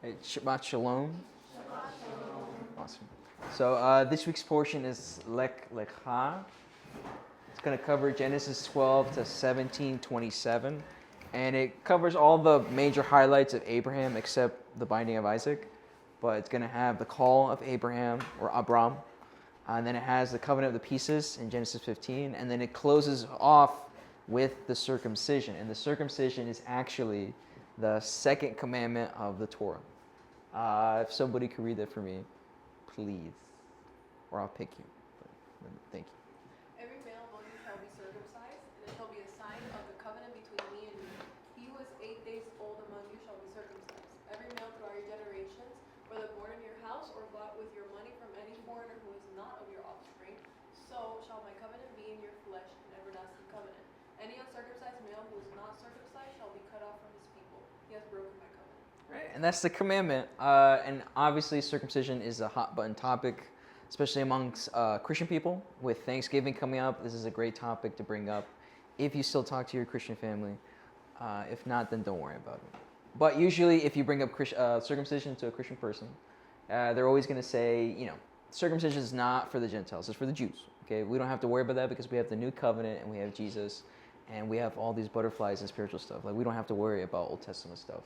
Hey, Shabbat Shalom. Awesome. So this week's portion is Lecha. It's going to cover Genesis 12 to 17:27, and it covers all the major highlights of Abraham except the binding of Isaac. But it's going to have the call of Abraham or Abram, and then it has the covenant of the pieces in Genesis 15, and then it closes off with the circumcision, and the circumcision is actually the second commandment of the Torah. If somebody could read that for me, please, or I'll pick you. But, thank you. Every male among you shall be circumcised, and it shall be a sign of the covenant between me and you. He who is 8 days old among you shall be circumcised. Every male throughout your generations, whether born in your house or bought with your money from any foreigner who is not of your offspring, so shall my covenant be in your flesh, an everlasting covenant. Any uncircumcised male who is not circumcised shall be cut off from his people. He has broken my covenant. Right, and that's the commandment. And obviously, circumcision is a hot button topic, especially amongst Christian people. With Thanksgiving coming up, this is a great topic to bring up if you still talk to your Christian family. If not, then don't worry about it. But usually, if you bring up circumcision to a Christian person, they're always going to say, circumcision is not for the Gentiles, it's for the Jews. Okay, we don't have to worry about that because we have the new covenant and we have Jesus, and we have all these butterflies and spiritual stuff. Like, we don't have to worry about Old Testament stuff.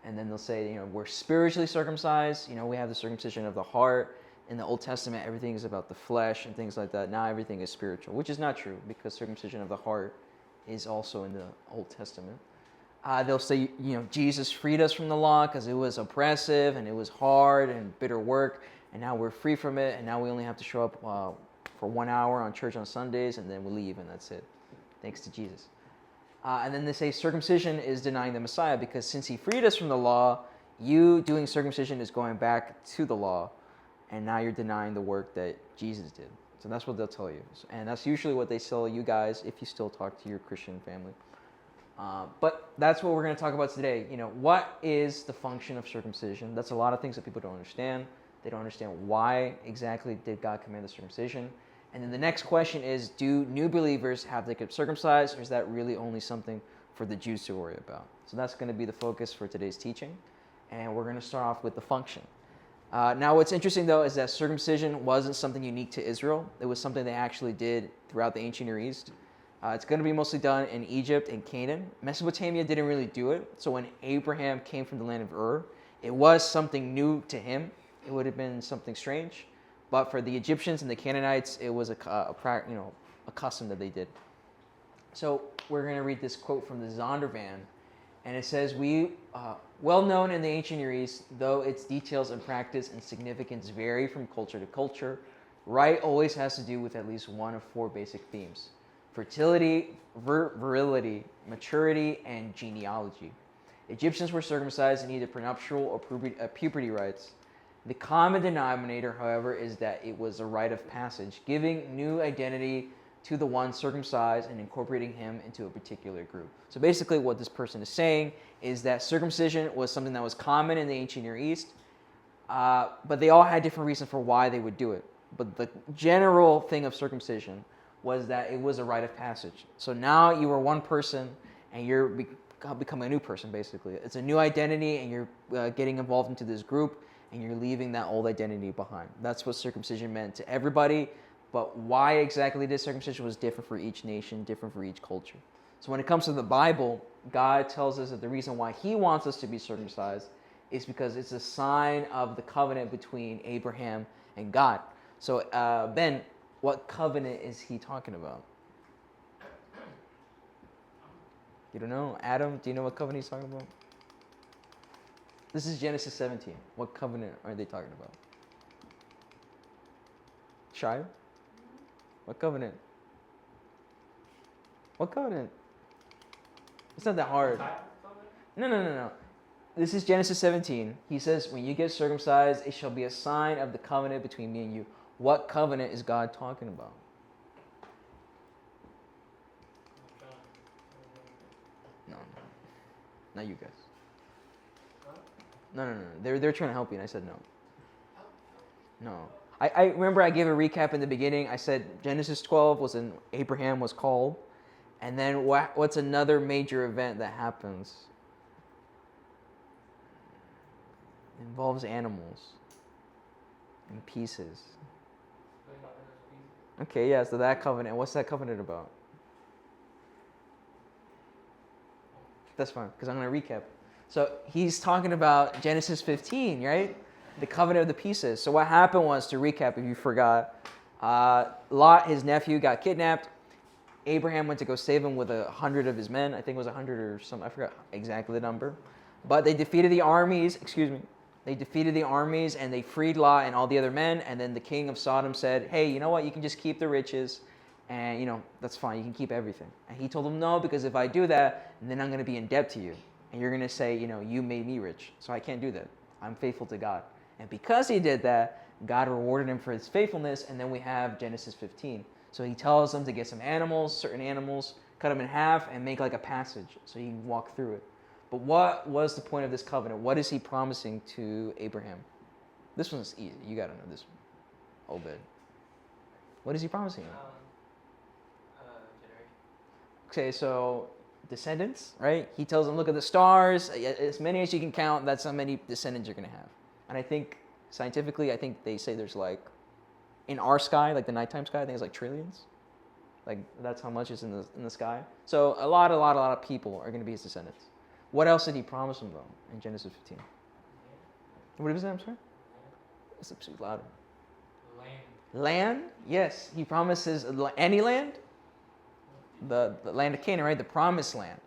And then they'll say, we're spiritually circumcised. We have the circumcision of the heart. In the Old Testament, everything is about the flesh and things like that. Now everything is spiritual, which is not true because circumcision of the heart is also in the Old Testament. They'll say, Jesus freed us from the law because it was oppressive and it was hard and bitter work. And now we're free from it. And now we only have to show up for 1 hour on church on Sundays and then we leave and that's it. Thanks to Jesus. And then they say circumcision is denying the Messiah because since he freed us from the law, you doing circumcision is going back to the law, and now you're denying the work that Jesus did. So that's what they'll tell you. And that's usually what they tell you guys if you still talk to your Christian family. But that's what we're going to talk about today. What is the function of circumcision? That's a lot of things that people don't understand. They don't understand why exactly did God command the circumcision. And then the next question is, do new believers have to get circumcised, or is that really only something for the Jews to worry about? So that's going to be the focus for today's teaching. And we're going to start off with the function. Now, what's interesting, though, is that circumcision wasn't something unique to Israel. It was something they actually did throughout the ancient Near East. It's going to be mostly done in Egypt and Canaan. Mesopotamia didn't really do it. So when Abraham came from the land of Ur, it was something new to him. It would have been something strange. But for the Egyptians and the Canaanites, it was a custom that they did. So we're going to read this quote from the Zondervan, and it says, well known in the ancient Near East, though its details and practice and significance vary from culture to culture, rite always has to do with at least one of four basic themes: fertility, virility, maturity, and genealogy. Egyptians were circumcised in either prenuptial or puberty rites. The common denominator, however, is that it was a rite of passage, giving new identity to the one circumcised and incorporating him into a particular group. So basically what this person is saying is that circumcision was something that was common in the ancient Near East, but they all had different reasons for why they would do it. But the general thing of circumcision was that it was a rite of passage. So now you are one person and you're becoming a new person, basically. It's a new identity and you're getting involved into this group, and you're leaving that old identity behind. That's what circumcision meant to everybody, but why exactly this circumcision was different for each nation, different for each culture. So when it comes to the Bible, God tells us that the reason why he wants us to be circumcised is because it's a sign of the covenant between Abraham and God. So Ben, what covenant is he talking about? You don't know? Adam, do you know what covenant he's talking about? This is Genesis 17. What covenant are they talking about? Shia? What covenant? What covenant? It's not that hard. No. This is Genesis 17. He says, when you get circumcised, it shall be a sign of the covenant between me and you. What covenant is God talking about? No. Not you guys. No. They're trying to help you, and I said no. No. I remember I gave a recap in the beginning. I said Genesis 12 was when Abraham was called. And then what's another major event that happens? involves animals and pieces. Okay, yeah, so that covenant, what's that covenant about? That's fine, because I'm going to recap. So he's talking about Genesis 15, right? The covenant of the pieces. So what happened was, to recap if you forgot, Lot, his nephew, got kidnapped. Abraham went to go save him with 100 of his men. I think it was 100 or something. I forgot exactly the number. But they defeated the armies. They defeated the armies and they freed Lot and all the other men. And then the king of Sodom said, hey, you know what? You can just keep the riches. And, that's fine. You can keep everything. And he told him, no, because if I do that, then I'm going to be in debt to you. And you're going to say, you made me rich. So I can't do that. I'm faithful to God. And because he did that, God rewarded him for his faithfulness. And then we have Genesis 15. So he tells them to get some animals, certain animals, cut them in half, and make like a passage so he can walk through it. But what was the point of this covenant? What is he promising to Abraham? This one's easy. You got to know this one. Obed. What is he promising him? Okay, so descendants, right? He tells them, look at the stars. As many as you can count, that's how many descendants you're going to have. And I think, scientifically, they say there's like, in our sky, like the nighttime sky, I think it's like trillions. Like that's how much is in the sky. So a lot of people are going to be his descendants. What else did he promise them though in Genesis 15? What was that? I'm sorry. Speak louder. Land. Yes, he promises any land. The land of Canaan, right? The promised land.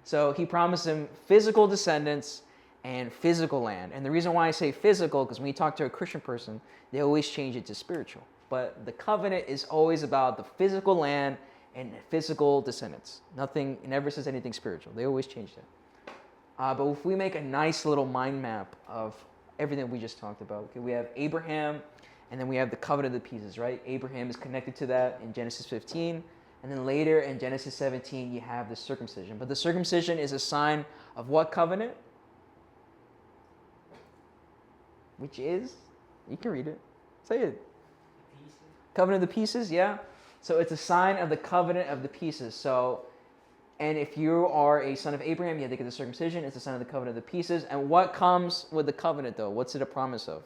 So he promised him physical descendants and physical land. And the reason why I say physical, because when you talk to a Christian person, they always change it to spiritual. But the covenant is always about the physical land and physical descendants. Nothing, it never says anything spiritual. They always change that. But if we make a nice little mind map of everything we just talked about, okay, we have Abraham, and then we have the covenant of the pieces, right? Abraham is connected to that in Genesis 15. And then later in Genesis 17, you have the circumcision. But the circumcision is a sign of what covenant? Which is, you can read it. Say it. Covenant of the pieces, yeah. So it's a sign of the covenant of the pieces. So, and if you are a son of Abraham, you have to get the circumcision. It's a sign of the covenant of the pieces. And what comes with the covenant, though? What's it a promise of?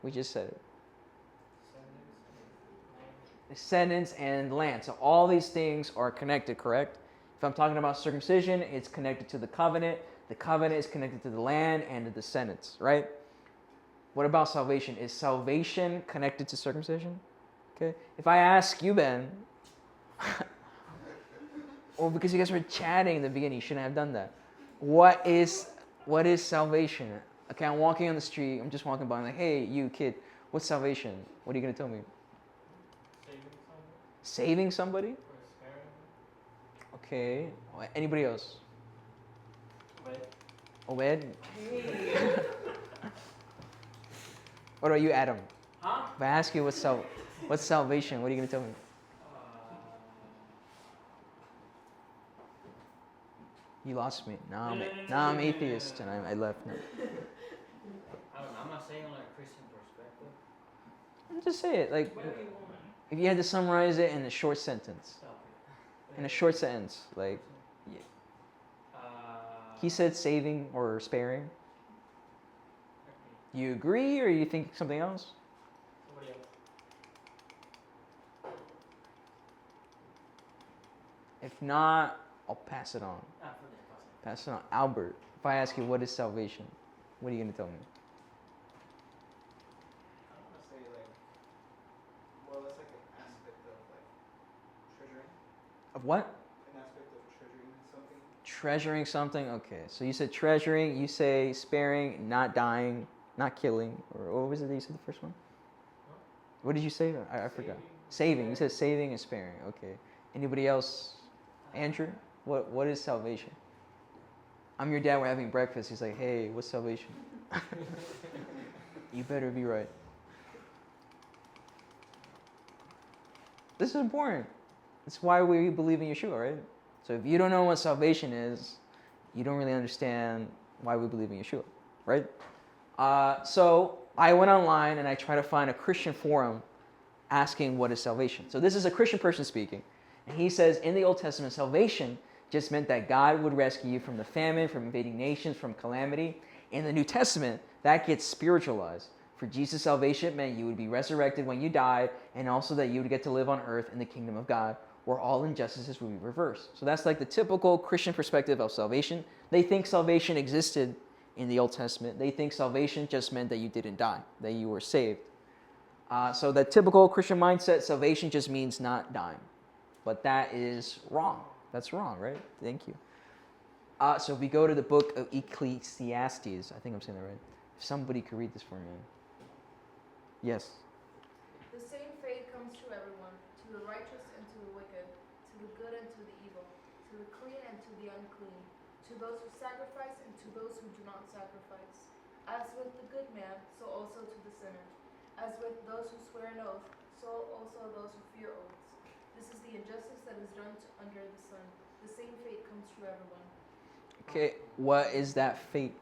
We just said it. Descendants and land. So all these things are connected, correct? If I'm talking about circumcision, it's connected to the covenant. The covenant is connected to the land and the descendants, right? What about salvation? Is salvation connected to circumcision? Okay. If I ask you, Ben, or because you guys were chatting in the beginning, you shouldn't have done that. What is salvation? Okay, I'm walking on the street. I'm just walking by. I'm like, hey, you kid, what's salvation? What are you gonna tell me? Saving somebody? Okay. Anybody else? Obed? What about you, Adam? Huh? If I ask you what's salvation, what are you going to tell me? You lost me. Now I'm atheist and I left. No. I don't know. I'm not saying like a Christian perspective. Just say it. Like, if you had to summarize it in a short sentence. Like, yeah. He said saving or sparing. You agree or you think something else? Somebody else. If not, I'll pass it on. Pass it on. Albert, if I ask you what is salvation, what are you going to tell me? I'm gonna say like, well, that's like an aspect of like treasuring. Of what? An aspect of treasuring something. Treasuring something? Okay. So you said treasuring, you say sparing, not dying, not killing. Or what was it that you said the first one? What did you say? I forgot. Saving. You said saving and sparing. Okay. Anybody else? Andrew? What is salvation? I'm your dad, we're having breakfast. He's like, hey, what's salvation? You better be right. This is important. That's why we believe in Yeshua, right? So if you don't know what salvation is, you don't really understand why we believe in Yeshua, right? So I went online and I tried to find a Christian forum asking what is salvation. So this is a Christian person speaking. And he says in the Old Testament, salvation just meant that God would rescue you from the famine, from invading nations, from calamity. In the New Testament, That gets spiritualized. For Jesus' salvation meant you would be resurrected when you died, and also that you would get to live on earth in the kingdom of God, where all injustices would be reversed. So that's like the typical Christian perspective of salvation. They think salvation existed in the Old Testament. They think salvation just meant that you didn't die, that you were saved. So that typical Christian mindset, salvation just means not dying. But that is wrong. That's wrong, right? Thank you. So if we go to the book of Ecclesiastes, I think I'm saying that right. If somebody could read this for me. Yes. The same fate comes to everyone, to the righteous and to the wicked, to the good and to the evil, to the clean and to the unclean, to those who sacrifice and to those who do not sacrifice. As with the good man, so also to the sinner. As with those who swear an oath, so also those who fear oaths. This is the injustice that is done under the sun. The same fate comes to everyone. Okay, what is that fate?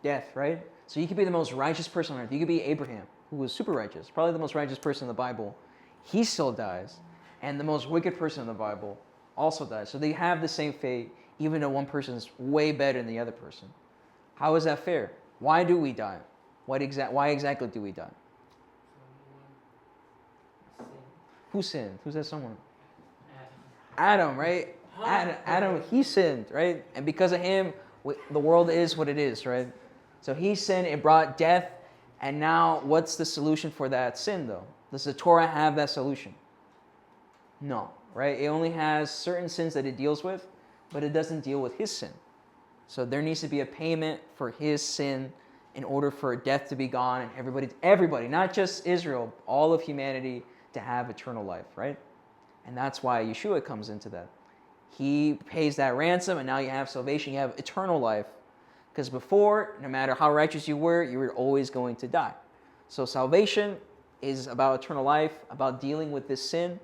Death, right? So you could be the most righteous person on earth. You could be Abraham, who was super righteous, probably the most righteous person in the Bible. He still dies. And the most wicked person in the Bible also dies. So they have the same fate, even though one person is way better than the other person. How is that fair? Why do we die? Why exactly do we die? Who sinned? Who's that someone? Adam, right? Adam, he sinned, right? And because of him, the world is what it is, right? So he sinned, it brought death, and now what's the solution for that sin, though? Does the Torah have that solution? No, right? It only has certain sins that it deals with, but it doesn't deal with his sin. So there needs to be a payment for his sin in order for death to be gone and everybody, not just Israel, all of humanity to have eternal life, right? And that's why Yeshua comes into that. He pays that ransom, and now you have salvation, you have eternal life. Because before, no matter how righteous you were always going to die. So salvation is about eternal life, about dealing with this sin.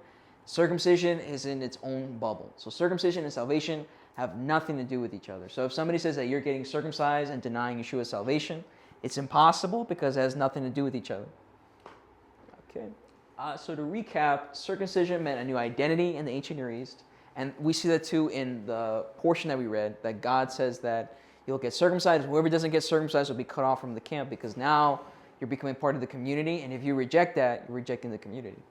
Circumcision is in its own bubble. So circumcision and salvation have nothing to do with each other. So if somebody says that you're getting circumcised and denying Yeshua's salvation, it's impossible because it has nothing to do with each other. Okay. So to recap, circumcision meant a new identity in the ancient Near East. And we see that too in the portion that we read, that God says that you'll get circumcised. Whoever doesn't get circumcised will be cut off from the camp because now you're becoming part of the community. And if you reject that, you're rejecting the community.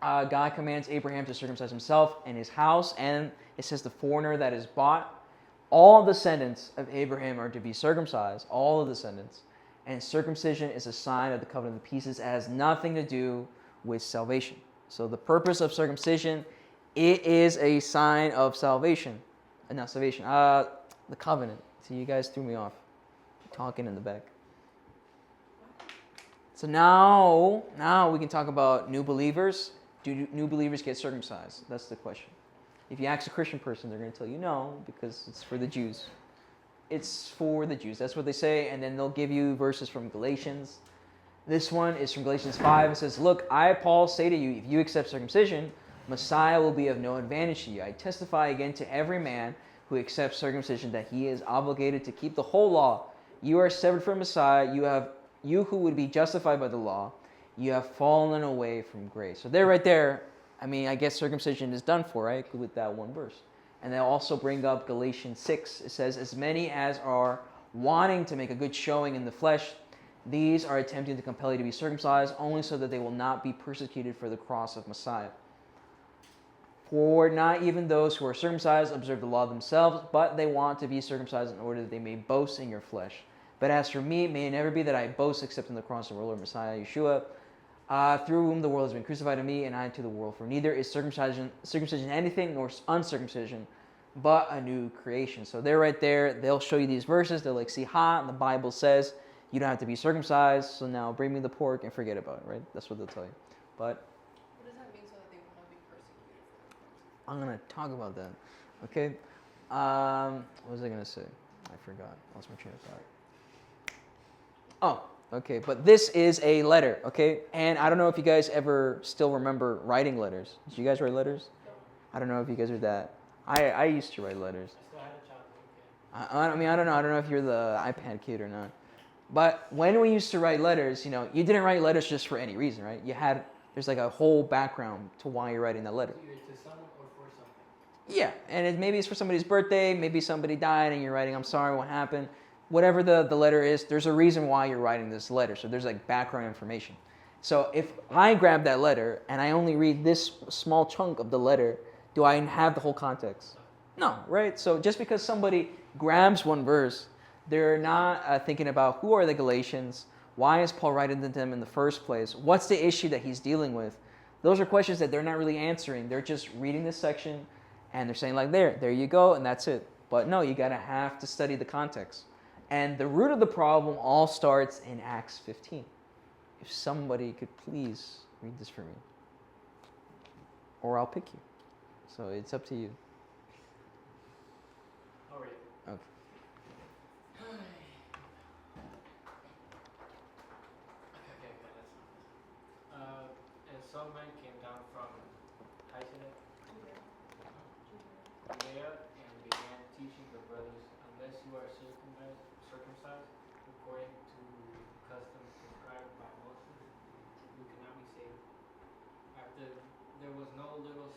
God commands Abraham to circumcise himself and his house. And it says the foreigner that is bought. All descendants of Abraham are to be circumcised. All the descendants. And circumcision is a sign of the covenant of the pieces. It has nothing to do with salvation. So the purpose of circumcision, it is a sign of salvation. Not salvation. The covenant. See, you guys threw me off. Talking in the back. So now we can talk about new believers. Do new believers get circumcised? That's the question. If you ask a Christian person, they're going to tell you no, because it's for the Jews. It's for the Jews. That's what they say. And then they'll give you verses from Galatians. This one is from Galatians 5. It says, "Look, I, Paul, say to you, if you accept circumcision, Messiah will be of no advantage to you. I testify again to every man who accepts circumcision that he is obligated to keep the whole law. You are severed from Messiah. You who would be justified by the law, you have fallen away from grace." So there, right there, I guess circumcision is done for, right? With that one verse. And they'll also bring up Galatians 6. It says, "As many as are wanting to make a good showing in the flesh, these are attempting to compel you to be circumcised, only so that they will not be persecuted for the cross of Messiah. For not even those who are circumcised observe the law themselves, but they want to be circumcised in order that they may boast in your flesh. But as for me, may it never be that I boast except in the cross of our Lord Messiah, Yeshua, through whom the world has been crucified to me, and I to the world. For neither is circumcision anything, nor uncircumcision, but a new creation." So they're right there. They'll show you these verses. They're like, "See, the Bible says you don't have to be circumcised, so now bring me the pork and forget about it," right? That's what they'll tell you. But What does that mean so that they will not be persecuted for their crimes? I'm going to talk about that. Okay? What was I going to say? I forgot. Lost my train of thought. Oh, okay. But this is a letter, okay? And I don't know if you guys ever still remember writing letters. Did you guys write letters? I don't know if you guys are that. I used to write letters. I still had a childhood kid. I don't know. I don't know if you're the iPad kid or not. But when we used to write letters, you didn't write letters just for any reason, right? There's like a whole background to why you're writing that letter. Either to someone or for something. Yeah, and maybe it's for somebody's birthday, maybe somebody died and you're writing, "I'm sorry, what happened?" whatever the letter is, there's a reason why you're writing this letter. So there's like background information. So if I grab that letter and I only read this small chunk of the letter, do I have the whole context? No, right? So just because somebody grabs one verse, they're not thinking about who are the Galatians, why is Paul writing to them in the first place, what's the issue that he's dealing with. Those are questions that they're not really answering. They're just reading this section and they're saying like, there you go, and that's it. But no, you gotta have to study the context. And the root of the problem all starts in Acts 15. If somebody could please read this for me. Or I'll pick you. So it's up to you. I'll read it. Okay. Okay, that's and some men came down from Judea and began teaching the brothers, unless you are circumcised according to custom prescribed by Moses, you cannot be saved. After there was no little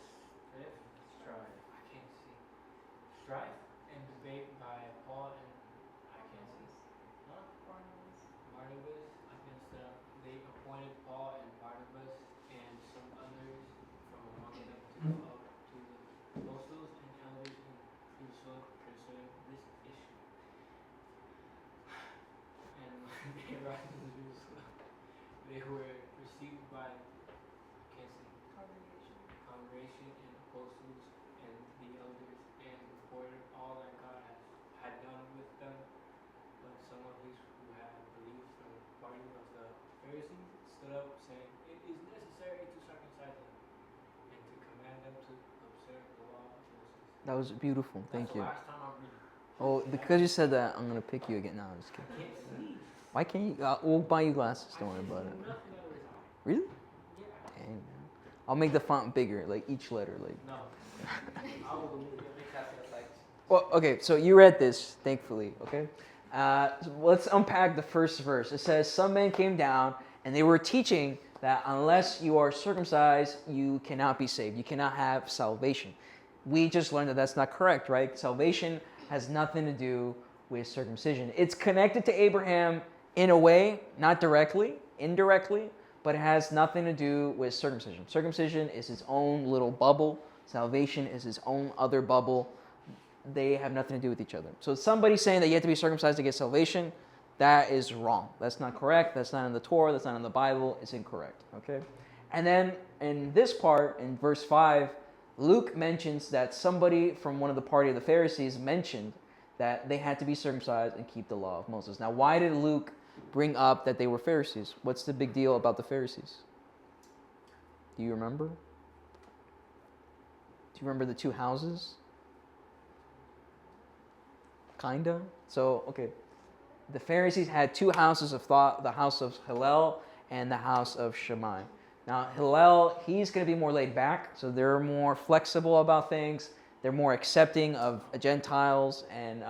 strife and debate by Paul and I can't see. Huh? Barnabas against them. They appointed Paul and Barnabas and some others from among them to the apostles and elders in Jerusalem concerning this issue. And when they arrived in Jerusalem, they were received by congregation and apostles and the elders, and reported all that God had done with them. But some of these who had believed from the party of the Pharisees stood up, saying, "It is necessary to circumcise them and to command them to observe the law of Moses." That was beautiful. Thank you. That's the last time I'm reading. Oh, because you said that, I'm going to pick you again. No, I'm just kidding. I can't see. Why can't you? We'll buy you glasses. Don't worry about it. Nothing otherwise. Really? Yeah. Dang, man. I'll make the font bigger, like each letter. Like. No. I will believe it because it's like. Well, okay, so you read this, thankfully, okay? So let's unpack the first verse. It says, some men came down and they were teaching that unless you are circumcised, you cannot be saved. You cannot have salvation. We just learned that that's not correct, right? Salvation has nothing to do with circumcision. It's connected to Abraham in a way, not directly, indirectly, but it has nothing to do with circumcision. Circumcision is its own little bubble. Salvation is its own other bubble. They have nothing to do with each other. So somebody saying that you have to be circumcised to get salvation, that is wrong. That's not correct. That's not in the Torah. That's not in the Bible. It's incorrect. Okay? And then in this part, in verse 5, Luke mentions that somebody from one of the party of the Pharisees mentioned that they had to be circumcised and keep the law of Moses. Now, why did Luke bring up that they were Pharisees? What's the big deal about the Pharisees? Do you remember? Do you remember the two houses? Kinda. So, okay. The Pharisees had two houses of thought, the house of Hillel and the house of Shammai. Now, Hillel, he's going to be more laid back, so they're more flexible about things. They're more accepting of Gentiles, and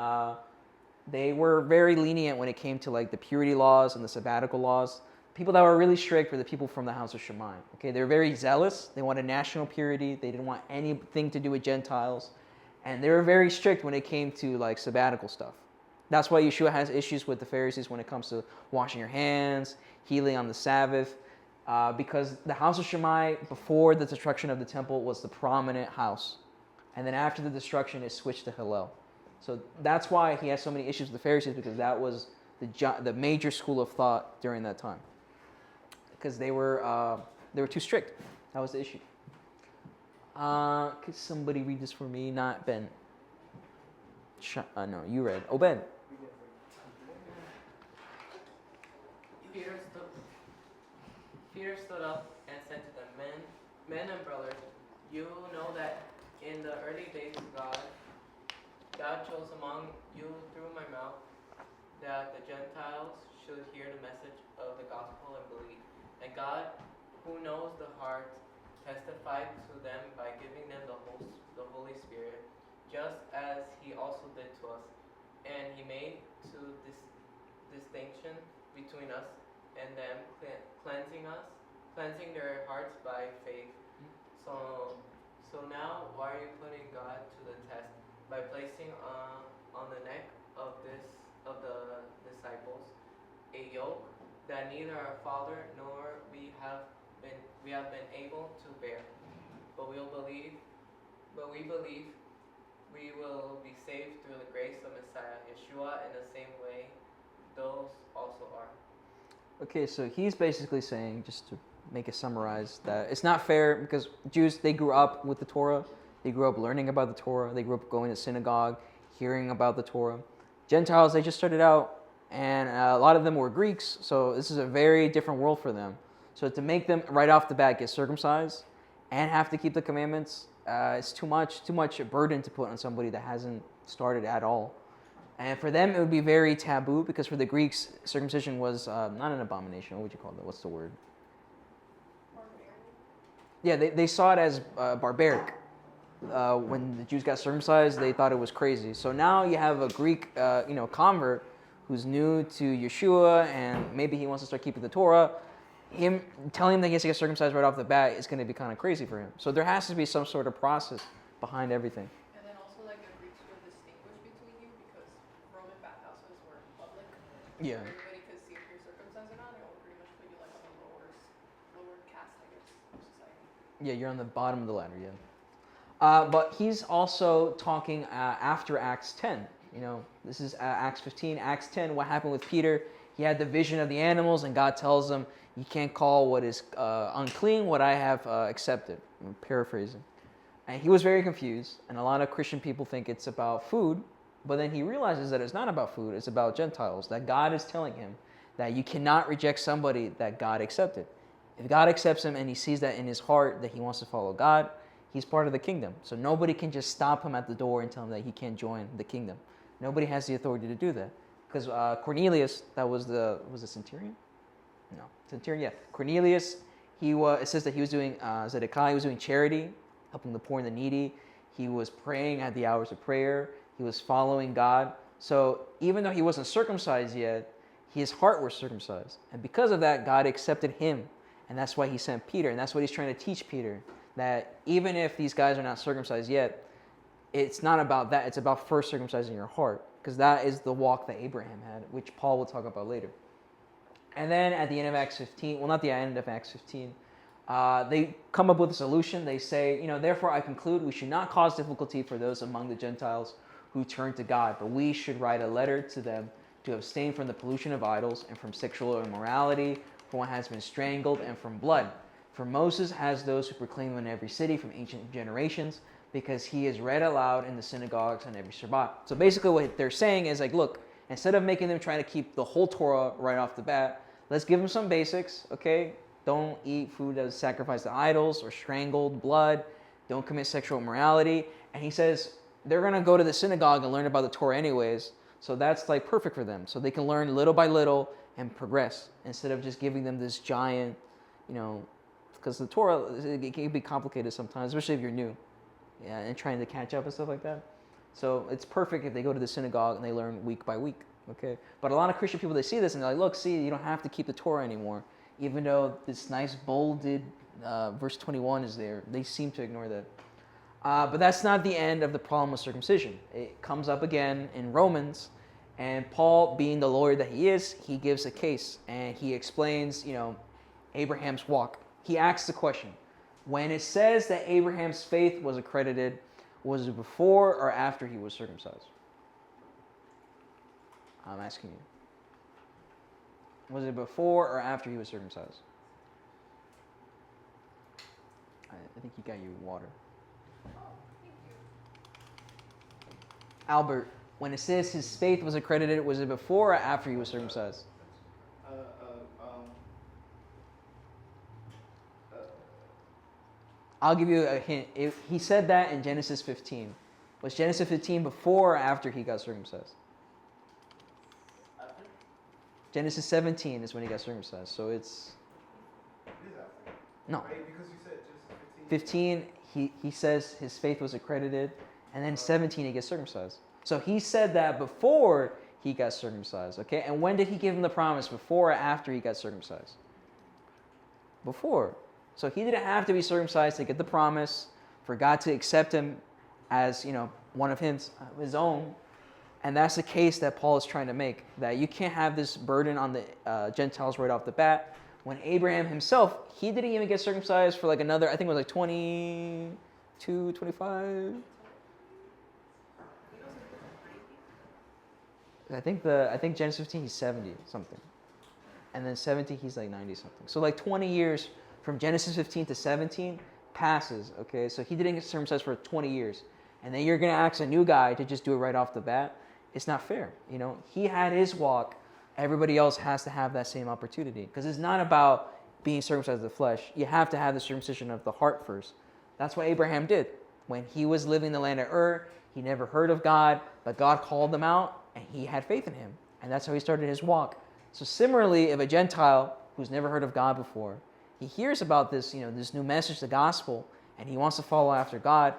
they were very lenient when it came to like the purity laws and the sabbatical laws. People that were really strict were the people from the house of Shammai. Okay, they were very zealous. They wanted national purity. They didn't want anything to do with Gentiles. And they were very strict when it came to like sabbatical stuff. That's why Yeshua has issues with the Pharisees when it comes to washing your hands, healing on the Sabbath, because the house of Shammai before the destruction of the temple was the prominent house. And then after the destruction, it switched to Hillel. So that's why he has so many issues with the Pharisees, because that was the major school of thought during that time. Because they were too strict. That was the issue. Could somebody read this for me? Not Ben. No, you read. Oh, Ben. Peter stood up and said to them, Men and brothers, you know that in the early days God chose among you through my mouth that the Gentiles should hear the message of the gospel and believe. And God, who knows the heart, testified to them by giving them the Holy Spirit, just as he also did to us. And he made this distinction between us and them, cleansing their hearts by faith. So now why are you putting God to the test by placing on the neck of this of the disciples, a yoke that neither our father nor we have been able to bear. But we believe we will be saved through the grace of Messiah Yeshua in the same way those also are. Okay, so he's basically saying, just to make it summarize, that it's not fair because Jews, they grew up with the Torah. They grew up learning about the Torah. They grew up going to synagogue, hearing about the Torah. Gentiles, they just started out, and a lot of them were Greeks, so this is a very different world for them. So to make them right off the bat get circumcised and have to keep the commandments, it's too much burden to put on somebody that hasn't started at all. And for them, it would be very taboo because for the Greeks, circumcision was not an abomination. What would you call that? What's the word? Yeah, they saw it as barbaric. When the Jews got circumcised, they thought it was crazy. So now you have a Greek, convert who's new to Yeshua, and maybe he wants to start keeping the Torah. Him telling him that he has to get circumcised right off the bat is going to be kind of crazy for him. So there has to be some sort of process behind everything. And then also like the Greeks would distinguish between you because Roman bathhouses were public. Yeah. Everybody could see if you're circumcised or not. It would pretty much put you like on the lower caste, I guess, of society. Yeah, you're on the bottom of the ladder, yeah. But he's also talking after Acts 10. This is Acts 15. Acts 10, what happened with Peter? He had the vision of the animals, and God tells him, you can't call what is unclean what I have accepted. I'm paraphrasing. And he was very confused, and a lot of Christian people think it's about food, but then he realizes that it's not about food, it's about Gentiles, that God is telling him that you cannot reject somebody that God accepted. If God accepts him and he sees that in his heart that he wants to follow God, he's part of the kingdom. So nobody can just stop him at the door and tell him that he can't join the kingdom. Nobody has the authority to do that. Because Cornelius, was the centurion? No, centurion, yeah. Cornelius, it says that he was doing Zedekiah, he was doing charity, helping the poor and the needy. He was praying at the hours of prayer. He was following God. So even though he wasn't circumcised yet, his heart was circumcised. And because of that, God accepted him. And that's why he sent Peter. And that's what he's trying to teach Peter. That even if these guys are not circumcised yet, it's not about that. It's about first circumcising your heart. Because that is the walk that Abraham had, which Paul will talk about later. And then at the end of Acts 15, well, not the end of Acts 15, they come up with a solution. They say, therefore I conclude we should not cause difficulty for those among the Gentiles who turn to God, but we should write a letter to them to abstain from the pollution of idols and from sexual immorality, from what has been strangled, and from blood. For Moses has those who proclaim in every city from ancient generations, because he is read aloud in the synagogues on every Shabbat. So basically what they're saying is like, look, instead of making them try to keep the whole Torah right off the bat, let's give them some basics, okay? Don't eat food that was sacrificed to idols or strangled, blood. Don't commit sexual immorality. And he says they're going to go to the synagogue and learn about the Torah anyways. So that's like perfect for them. So they can learn little by little and progress instead of just giving them this giant, because the Torah, it can be complicated sometimes, especially if you're new, and trying to catch up and stuff like that. So it's perfect if they go to the synagogue and they learn week by week, okay? But a lot of Christian people, they see this and they're like, look, see, you don't have to keep the Torah anymore. Even though this nice bolded verse 21 is there, they seem to ignore that. But that's not the end of the problem with circumcision. It comes up again in Romans, and Paul, being the lawyer that he is, he gives a case, and he explains, Abraham's walk. He asks the question, when it says that Abraham's faith was accredited, was it before or after he was circumcised? I'm asking you. Was it before or after he was circumcised? I think you got your water. Oh, thank you. Albert, when it says his faith was accredited, was it before or after he was circumcised? I'll give you a hint. He said that in Genesis 15. Was Genesis 15 before or after he got circumcised? After? Genesis 17 is when he got circumcised. So it's... It is after. No. Right? Because you said Genesis 15. 15, he says his faith was accredited. And then 17, he gets circumcised. So he said that before he got circumcised. Okay? And when did he give him the promise? Before or after he got circumcised? Before. So he didn't have to be circumcised to get the promise, for God to accept him as, one of his own. And that's the case that Paul is trying to make, that you can't have this burden on the Gentiles right off the bat. When Abraham himself, he didn't even get circumcised for like another, I think it was like 22, 25. I think Genesis 15 he's 70 something. And then 17 he's like 90 something. So like 20 years from Genesis 15 to 17 passes, okay? So he didn't get circumcised for 20 years. And then you're going to ask a new guy to just do it right off the bat. It's not fair, you know? He had his walk. Everybody else has to have that same opportunity. Because it's not about being circumcised of the flesh. You have to have the circumcision of the heart first. That's what Abraham did. When he was living in the land of Ur, he never heard of God, but God called him out, and he had faith in him. And that's how he started his walk. So similarly, if a Gentile who's never heard of God before, he hears about this, you know, this new message, the gospel, and he wants to follow after God,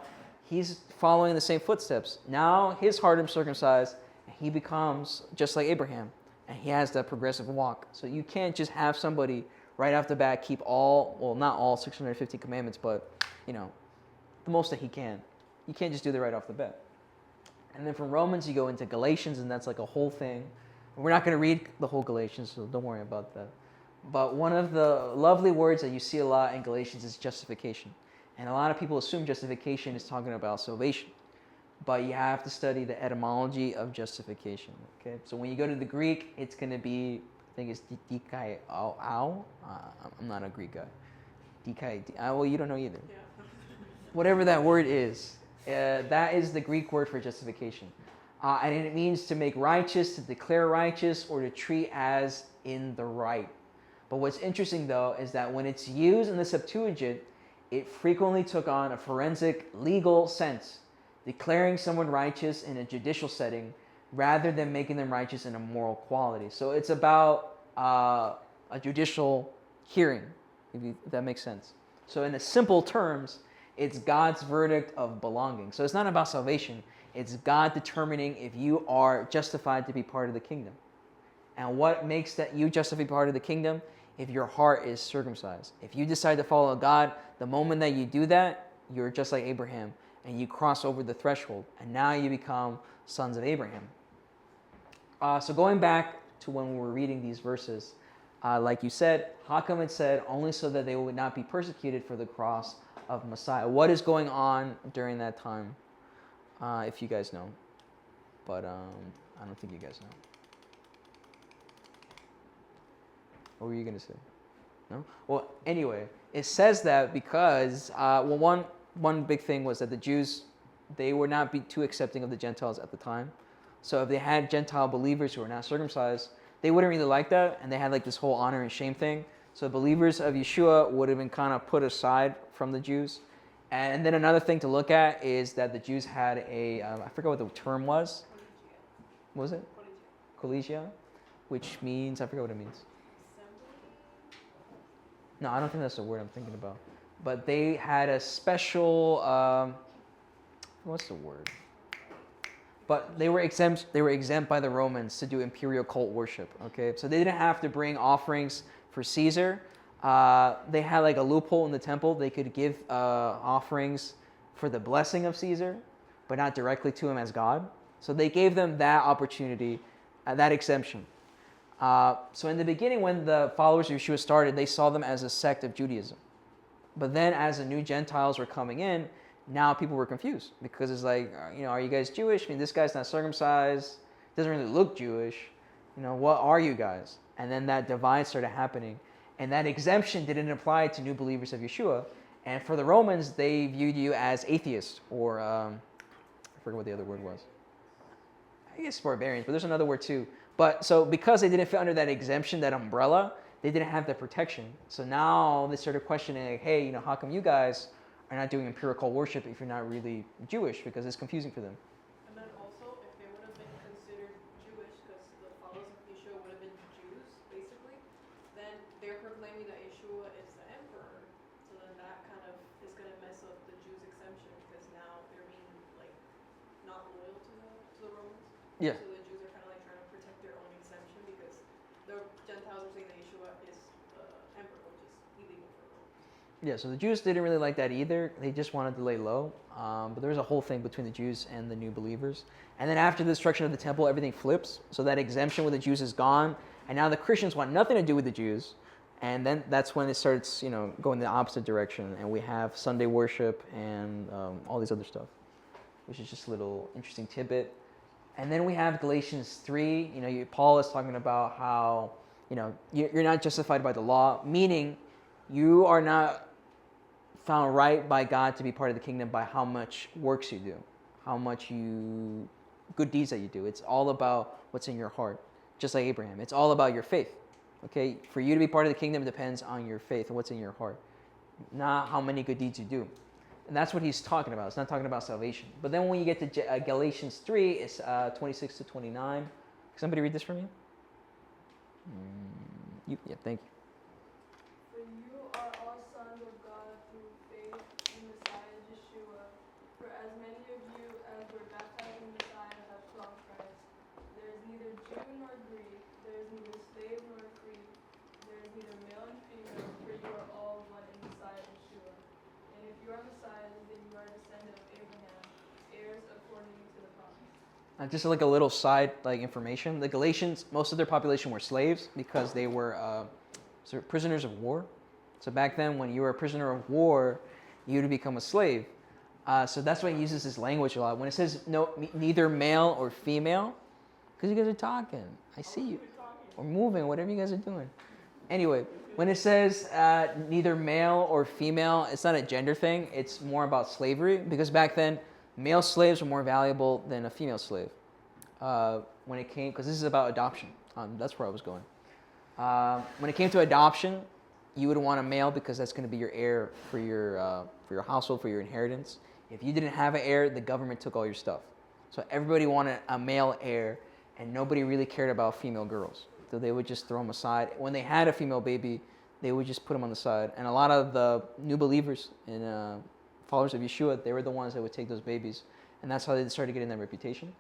he's following the same footsteps. Now his heart is circumcised, and he becomes just like Abraham, and he has that progressive walk. So you can't just have somebody right off the bat keep all, well, not all 650 commandments, but, you know, the most that he can. You can't just do that right off the bat. And then from Romans, you go into Galatians, and that's like a whole thing. We're not going to read the whole Galatians, so don't worry about that. But one of the lovely words that you see a lot in Galatians is justification. And a lot of people assume justification is talking about salvation. But you have to study the etymology of justification. Okay, so when you go to the Greek, it's going to be, I think it's dikai au. I'm not a Greek guy. Dikai, well, you don't know either. Yeah. Whatever that word is, that is the Greek word for justification. And it means to make righteous, to declare righteous, or to treat as in the right. But what's interesting, though, is that when it's used in the Septuagint, it frequently took on a forensic legal sense, declaring someone righteous in a judicial setting rather than making them righteous in a moral quality. So it's about a judicial hearing, if that makes sense. So in the simple terms, it's God's verdict of belonging. So it's not about salvation. It's God determining if you are justified to be part of the kingdom. And what makes that you justified to be part of the kingdom? If your heart is circumcised. If you decide to follow God, the moment that you do that, you're just like Abraham, and you cross over the threshold, and now you become sons of Abraham. So going back to when we were reading these verses, like you said, how come it said only so that they would not be persecuted for the cross of Messiah? What is going on during that time? If you guys know, but I don't think you guys know. What were you going to say? No? Well, anyway, it says that because, one big thing was that the Jews, they would not be too accepting of the Gentiles at the time. So if they had Gentile believers who were not circumcised, they wouldn't really like that, and they had like this whole honor and shame thing. So believers of Yeshua would have been kind of put aside from the Jews. And then another thing to look at is that the Jews had I forgot what the term was. What was it? Collegia, which means, I forget what it means. No, I don't think that's the word I'm thinking about. But they had a special, what's the word? But they were exempt by the Romans to do imperial cult worship, okay? So they didn't have to bring offerings for Caesar. They had like a loophole in the temple. They could give offerings for the blessing of Caesar, but not directly to him as God. So they gave them that opportunity, that exemption. So in the beginning, when the followers of Yeshua started, they saw them as a sect of Judaism. But then as the new Gentiles were coming in, now people were confused because it's like, are you guys Jewish? I mean, this guy's not circumcised. Doesn't really look Jewish. What are you guys? And then that divide started happening. And that exemption didn't apply to new believers of Yeshua. And for the Romans, they viewed you as atheist or, I forget what the other word was. I guess barbarians, but there's another word too. But so because they didn't fit under that exemption, that umbrella, they didn't have that protection. So now they started questioning, like, hey, how come you guys are not doing empirical worship if you're not really Jewish? Because it's confusing for them. And then also, if they would have been considered Jewish, because the followers of Yeshua would have been Jews, basically, then they're proclaiming that Yeshua is the emperor. So then that kind of is going to mess up the Jews' exemption, because now they're being, like, not loyal to the Romans. Yeah. So the Jews are kind of like trying to protect their own exemption, because the Gentiles are saying that Yeshua is the emperor, which is illegal for Rome. Yeah, so the Jews didn't really like that either. They just wanted to lay low. But there was a whole thing between the Jews and the new believers. And then after the destruction of the temple, everything flips. So that exemption with the Jews is gone. And now the Christians want nothing to do with the Jews. And then that's when it starts, going the opposite direction. And we have Sunday worship and all these other stuff, which is just a little interesting tidbit. And then we have Galatians 3. Paul is talking about how, you're not justified by the law, meaning you are not found right by God to be part of the kingdom by how much works you do, how much good deeds that you do. It's all about what's in your heart, just like Abraham. It's all about your faith. Okay, for you to be part of the kingdom depends on your faith and what's in your heart, not how many good deeds you do. And that's what he's talking about. It's not talking about salvation. But then when you get to Galatians 3, it's 26 to 29. Can somebody read this for me? Yeah, thank you. For you are all sons of God through faith in Messiah Yeshua. For as many of you as were baptized in Messiah have clothed Christ. There is neither Jew nor Greek, there is neither slave nor free, there is neither male and female, for you are all one in Messiah Yeshua. And if you are Messiah, then you are a descendant of Abraham, heirs according to the promise. Just like a little side information. The Galatians, most of their population were slaves because they were prisoners of war. So back then, when you were a prisoner of war, you would become a slave. So that's why he uses this language a lot. When it says neither male or female, because you guys are talking. I see you. Or moving, whatever you guys are doing. Anyway, when it says neither male or female, it's not a gender thing. It's more about slavery. Because back then, male slaves were more valuable than a female slave. When it came, because this is about adoption. That's where I was going. When it came to adoption, you would want a male because that's going to be your heir for your household, for your inheritance. If you didn't have an heir, the government took all your stuff. So everybody wanted a male heir, and nobody really cared about female girls. So they would just throw them aside. When they had a female baby, they would just put them on the side. And a lot of the new believers and followers of Yeshua, they were the ones that would take those babies. And that's how they started getting that reputation.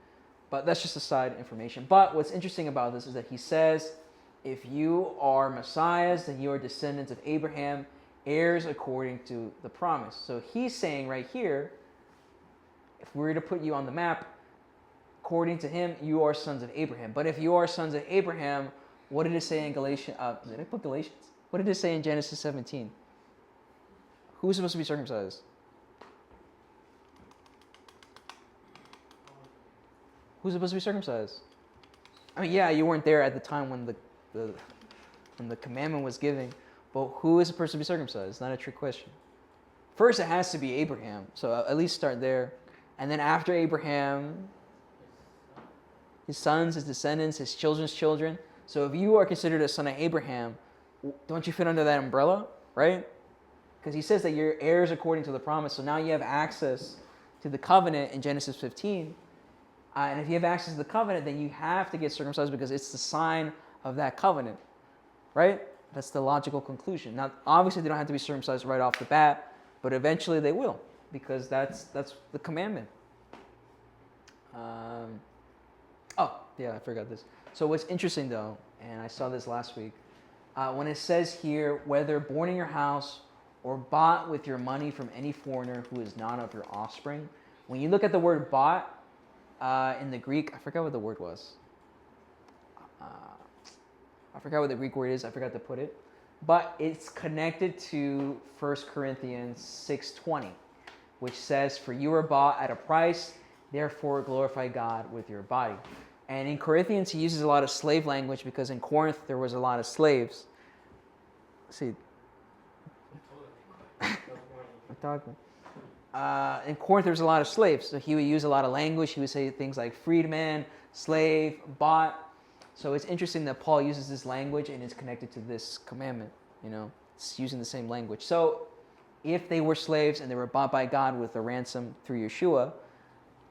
But that's just a side information. But what's interesting about this is that he says, if you are messiahs, then you are descendants of Abraham, heirs according to the promise. So he's saying right here, if we were to put you on the map, according to him, you are sons of Abraham. But if you are sons of Abraham, what did it say in Galatians? Did I put Galatians? What did it say in Genesis 17? Who's supposed to be circumcised? Who's supposed to be circumcised? I mean, yeah, you weren't there at the time when the commandment was given, but who is the person to be circumcised? It's not a trick question. First, it has to be Abraham, so at least start there. And then after Abraham, his sons, his descendants, his children's children. So if you are considered a son of Abraham, don't you fit under that umbrella, right? Because he says that you're heirs according to the promise. So now you have access to the covenant in Genesis 15. And if you have access to the covenant, then you have to get circumcised because it's the sign of that covenant, right? That's the logical conclusion. Now, obviously, they don't have to be circumcised right off the bat, but eventually they will because that's the commandment. I forgot this. So what's interesting, though, and I saw this last week, when it says here, whether born in your house or bought with your money from any foreigner who is not of your offspring, when you look at the word bought, in the Greek, I forgot what the word was. I forgot what the Greek word is. I forgot to put it. But it's connected to 1 Corinthians 6:20, which says, for you were bought at a price, therefore glorify God with your body. And in Corinthians, he uses a lot of slave language because in Corinth, there was a lot of slaves. See, I'm talking. In Corinth, there was a lot of slaves, so he would use a lot of language. He would say things like freedman, slave, bought. So it's interesting that Paul uses this language and it's connected to this commandment. It's using the same language. So if they were slaves and they were bought by God with a ransom through Yeshua,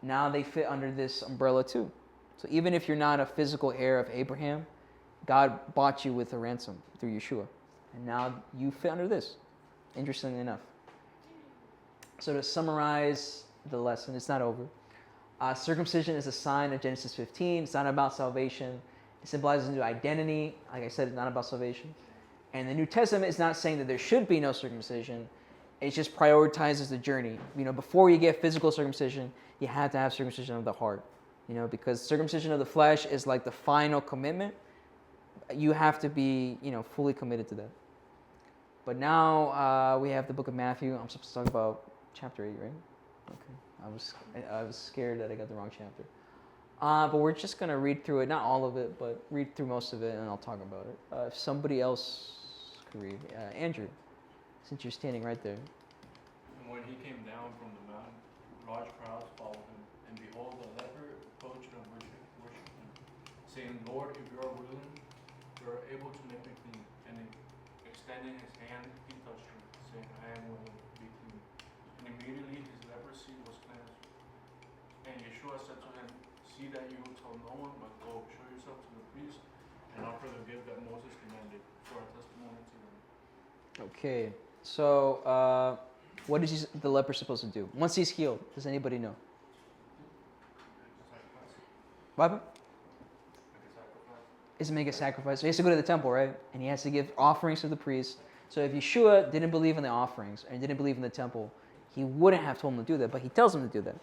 now they fit under this umbrella too. So even if you're not a physical heir of Abraham, God bought you with a ransom through Yeshua. And now you fit under this, interestingly enough. So to summarize the lesson, it's not over. Circumcision is a sign of Genesis 15. It's not about salvation. It symbolizes a new identity. Like I said, it's not about salvation. And the New Testament is not saying that there should be no circumcision. It just prioritizes the journey. Before you get physical circumcision, you have to have circumcision of the heart. Because circumcision of the flesh is like the final commitment. You have to be, fully committed to that. But now we have the book of Matthew. I'm supposed to talk about chapter 8, right? Okay. I was scared that I got the wrong chapter. But we're just going to read through it. Not all of it, but read through most of it, and I'll talk about it. If somebody else could read. Andrew, since you're standing right there. And when he came down from the mountain, large crowds followed him. And behold, a leper approached and worshipped him, saying, Lord, if you are willing, you are able to make me clean. And extending his hand, he touched him, saying, I am willing, be clean. And immediately his leprosy was cleansed. And Yeshua said to him, see that you tell no one, but go, show yourself to the priest, and offer the gift that Moses commanded for a testimony to them. Okay. So, what is the leper supposed to do? Once he's healed, does anybody know? What happened? Is to make a sacrifice. So he has to go to the temple, right? And he has to give offerings to the priest. So if Yeshua didn't believe in the offerings and didn't believe in the temple, he wouldn't have told him to do that, but he tells him to do that.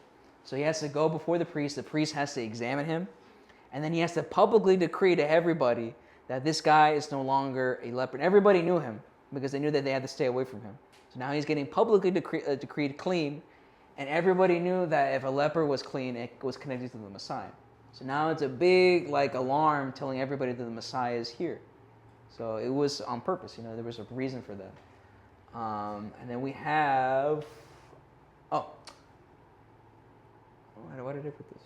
So he has to go before the priest has to examine him, and then he has to publicly decree to everybody that this guy is no longer a leper. And everybody knew him because they knew that they had to stay away from him. So now he's getting publicly decreed clean, and everybody knew that if a leper was clean, it was connected to the Messiah. So now it's a big alarm telling everybody that the Messiah is here. So it was on purpose, there was a reason for that. And then we have, why did I put this?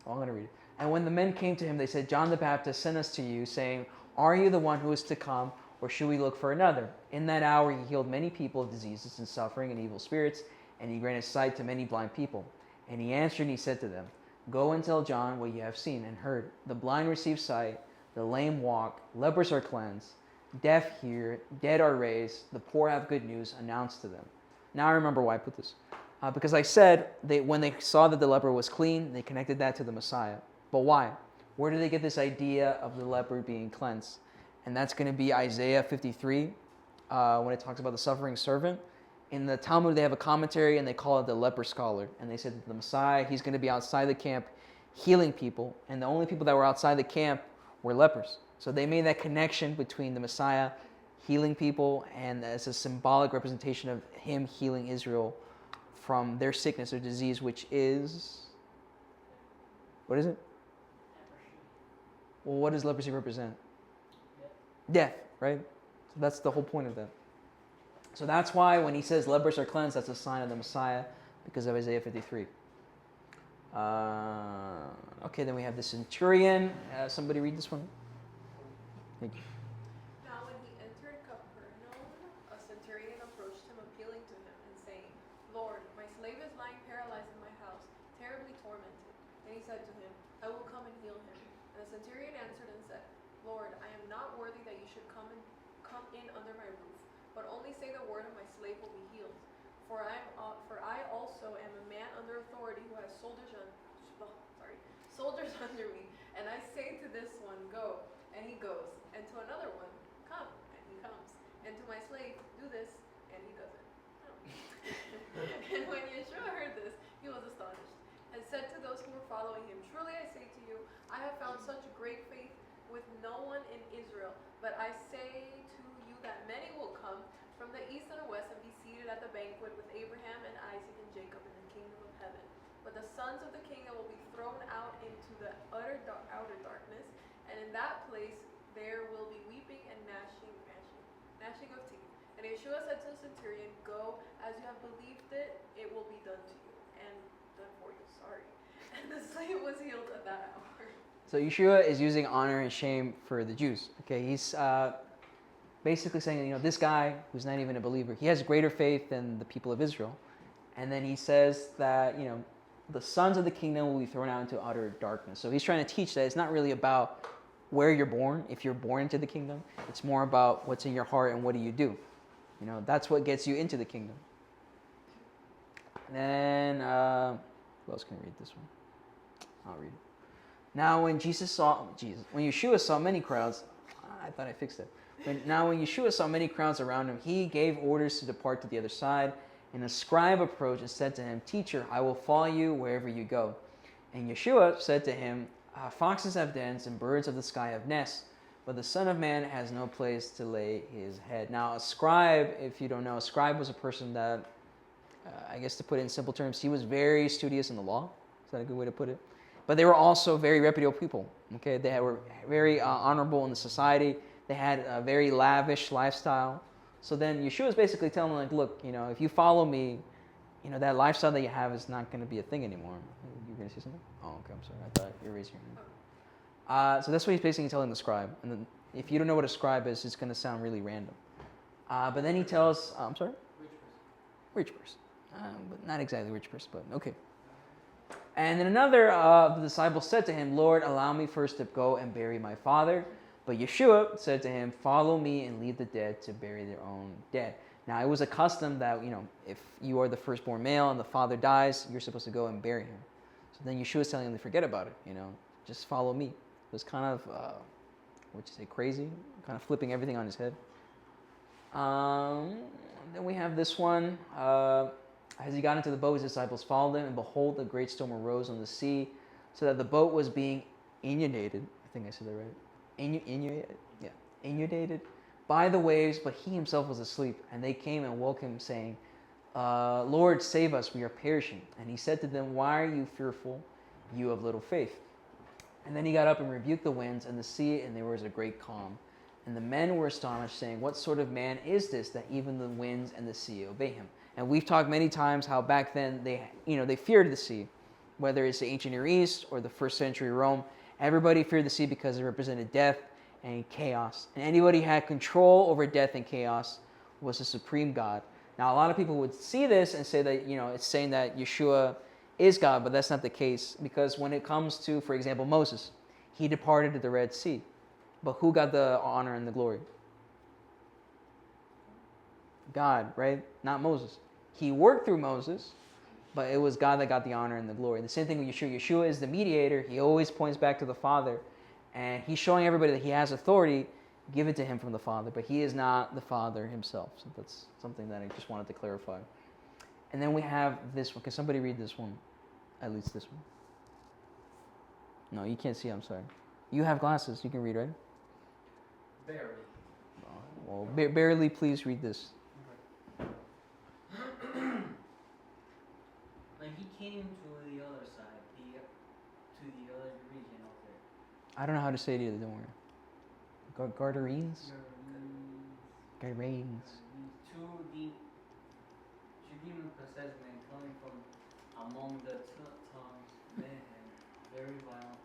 I'm going to read it. And when the men came to him, they said, John the Baptist sent us to you, saying, are you the one who is to come, or should we look for another? In that hour he healed many people of diseases and suffering and evil spirits, and he granted sight to many blind people. And he answered and he said to them, go and tell John what you have seen and heard. The blind receive sight, the lame walk, lepers are cleansed, deaf hear, dead are raised, the poor have good news announced to them. Now I remember why I put this. Because I said when they saw that the leper was clean, they connected that to the Messiah. But why? Where did they get this idea of the leper being cleansed? And that's going to be Isaiah 53, when it talks about the suffering servant. In the Talmud, they have a commentary, and they call it the leper scholar. And they said that the Messiah, he's going to be outside the camp healing people. And the only people that were outside the camp were lepers. So they made that connection between the Messiah healing people, and as a symbolic representation of him healing Israel from their sickness or disease, which is, what is it? Well, what does leprosy represent? Death, right? So that's the whole point of that. So that's why when he says lepers are cleansed, that's a sign of the Messiah, because of Isaiah 53. Okay, then we have the centurion. Somebody read this one. Thank you. Now when he entered Capernaum, a centurion approached him, appealing to him and saying, Lord, my slave is lying paralyzed in my house, terribly tormented. And he said to him, I will come and heal him. And the centurion answered and said, Lord, I am not worthy that you should come in under my roof, but only say the word and my slave will be healed. For I also am a man under authority who has soldiers under me. And I say to this one, go, and he goes. And to another one, come, and he comes. And to my slave, do this, and he does it. And when Yeshua heard this, he was astonished, and said to those who were following him, truly I say to you, I have found such great faith with no one in Israel. But I say to you that many will come from the east and the west and be seated at the banquet with Abraham and Isaac and Jacob in the kingdom of heaven. But the sons of the kingdom will be thrown out into the outer darkness, and in that place there will be weeping and gnashing of teeth. And Yeshua said to the centurion, go, as you have believed it, it will be done to you. And done for you, sorry. And the slave was healed at that hour. So Yeshua is using honor and shame for the Jews. Okay, he's basically saying, this guy who's not even a believer, he has greater faith than the people of Israel. And then he says that, the sons of the kingdom will be thrown out into utter darkness. So he's trying to teach that it's not really about where you're born, if you're born into the kingdom. It's more about what's in your heart and what do you do. That's what gets you into the kingdom. And then, who else can read this one? I'll read it. Now when Yeshua saw many crowds, I thought I fixed it. But now when Yeshua saw many crowds around him, he gave orders to depart to the other side. And a scribe approached and said to him, Teacher, I will follow you wherever you go. And Yeshua said to him, Foxes have dens and birds of the sky have nests, but the Son of Man has no place to lay his head. Now a scribe, if you don't know, a scribe was a person that, I guess to put it in simple terms, he was very studious in the law. Is that a good way to put it? But they were also very reputable people. Okay, they were very honorable in the society. They had a very lavish lifestyle. So then Yeshua is basically telling them, like, look, if you follow me, that lifestyle that you have is not going to be a thing anymore. You were going to say something? Oh, okay, I'm sorry. I thought you were raising your hand. So that's what he's basically telling the scribe. And then if you don't know what a scribe is, it's going to sound really random. But then he tells, I'm sorry? Rich person. But not exactly rich person, but okay. And then another of the disciples said to him, Lord, allow me first to go and bury my father. But Yeshua said to him, follow me and leave the dead to bury their own dead. Now, it was a custom that, if you are the firstborn male and the father dies, you're supposed to go and bury him. So then Yeshua is telling him to forget about it, just follow me. It was kind of, crazy, kind of flipping everything on his head. Then we have this one. As he got into the boat, his disciples followed him, and behold, a great storm arose on the sea, so that the boat was being inundated. I think I said that right. Inundated by the waves, but he himself was asleep. And they came and woke him, saying, Lord, save us, we are perishing. And he said to them, why are you fearful, you of little faith? And then he got up and rebuked the winds and the sea, and there was a great calm. And the men were astonished, saying, what sort of man is this, that even the winds and the sea obey him? And we've talked many times how back then they feared the sea, whether it's the ancient Near East or the first century Rome. Everybody feared the sea because it represented death and chaos. And anybody who had control over death and chaos was the supreme God. Now, a lot of people would see this and say that, it's saying that Yeshua is God, but that's not the case. Because when it comes to, for example, Moses, he departed to the Red Sea. But who got the honor and the glory? God, right? Not Moses. He worked through Moses, but it was God that got the honor and the glory. The same thing with Yeshua. Yeshua is the mediator. He always points back to the Father. And he's showing everybody that he has authority given to him from the Father, but he is not the Father himself. So that's something that I just wanted to clarify. And then we have this one. Can somebody read this one? At least this one. No, you can't see. I'm sorry. You have glasses. You can read, right? Barely. Well, barely, please read this. When he came to the other side, to the other region of there. I don't know how to say it either. Don't worry. Gadarenes? Gadarenes. Two demon-possessed men coming from among the tongues, men and very violent,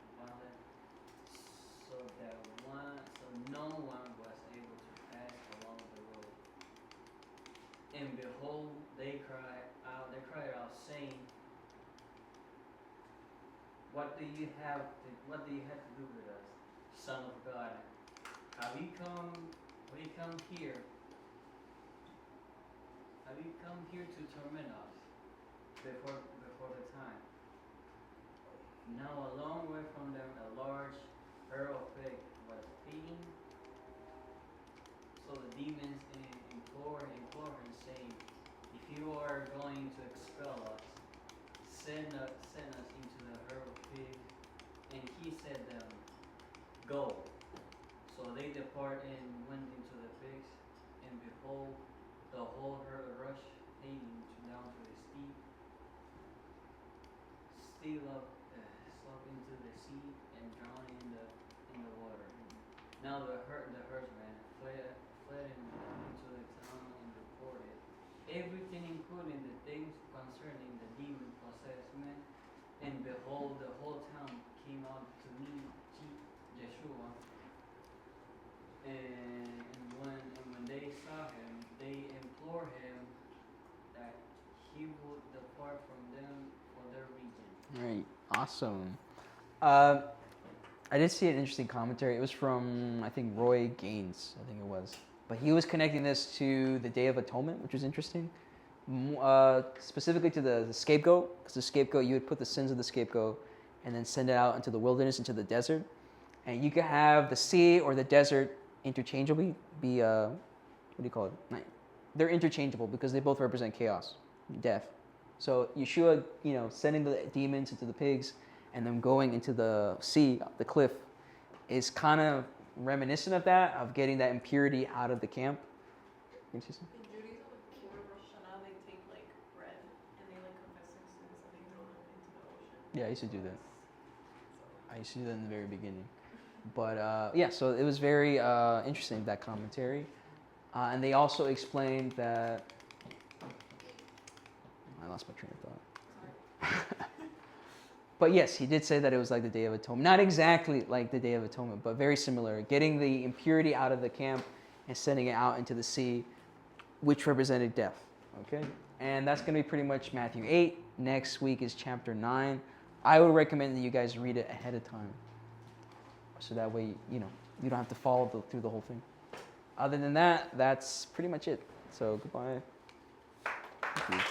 so no one was able to pass along the road. And behold, they cried out, saying, What do you have to do with us, Son of God? Have you come here? Have you come here to torment us before the time? Now a long way from them a large herd of pigs was feeding. So the demons implore him, saying, If you are going to expel us, send us into the herd of pigs. And he said them, Go. So they departed and went into the pigs, and behold, the whole herd rushed hating down to the slope into the sea, and drowned in the water. Now the herdsman fled into the town and reported everything, including the things concerning the demon-possessed man. And behold, the whole town came out to meet Yeshua. And when they saw him, they implored him that he would depart from them for their region. Right. Awesome. I did see an interesting commentary. It was from, I think, Roy Gaines, I think it was. But he was connecting this to the Day of Atonement, which was interesting. Specifically to the scapegoat, because the scapegoat, you would put the sins of the scapegoat and then send it out into the wilderness, into the desert. And you can have the sea or the desert interchangeably be, what do you call it? They're interchangeable because they both represent chaos, death. So Yeshua, sending the demons into the pigs and then going into the sea, the cliff, is kind of reminiscent of that, of getting that impurity out of the camp. Interesting. In Judaism, for Rosh Hashanah, they take like bread and they like confess their sins and they throw them into the ocean. Yeah, I used to do that. I used to do that in the very beginning. But yeah, so it was very interesting, that commentary. And they also explained that. I lost my train of thought. But yes, he did say that it was like the Day of Atonement. Not exactly like the Day of Atonement, but very similar. Getting the impurity out of the camp and sending it out into the sea, which represented death. Okay? And that's going to be pretty much Matthew 8. Next week is chapter 9. I would recommend that you guys read it ahead of time. So that way, you don't have to follow through the whole thing. Other than that, that's pretty much it. So goodbye. Thank you.